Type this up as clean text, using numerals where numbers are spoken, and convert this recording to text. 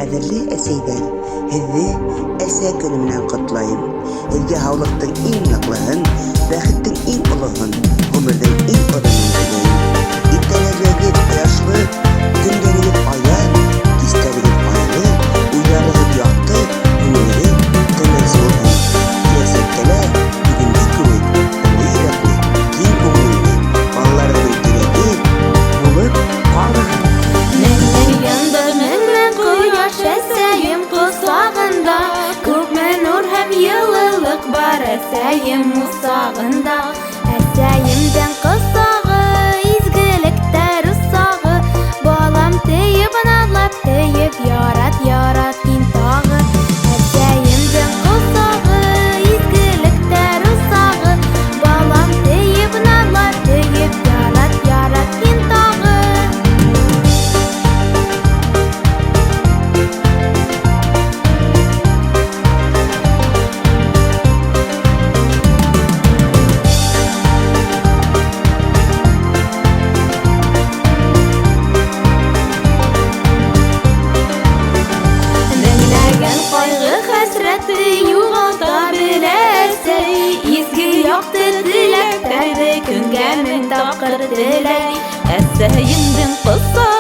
Қадірлі әсейдер, һеҙҙе әсә көнө менән ҡотлайым. Һеҙгә һаулыҡтың иң ныҡлыһын, бәхеттең иң олоһон, ғүмерҙең иң оҙонон теләйем. Иртәләрегеҙ ҡояшлы, көндәрегеҙ аяҙ, кистәрегеҙ айлы, уйҙарығыҙ яҡты, күңелегеҙ тыныс булһын. Киләсәктә лә бөгөнгө кеүек оло йөрәкле, киң күңелле, балаларығыҙҙың тирәге булып ҡалығыҙ. Йылылык бар әсәйем усағында. Әсәйемден ҡосағы, изгелектәр усағы. Балам тейеп аналап, тейеп ярат, ярат һин тағы. Әсәйемден ҡосағы, изгелектәр усағы. Балам тейеп аналап, тейеп ярат, ярат һин тағы. Юғалта беләсәй, изге яҡты теләктәрҙе көнгә мең тапҡыр теләй. Әсәйемдең ҡосағы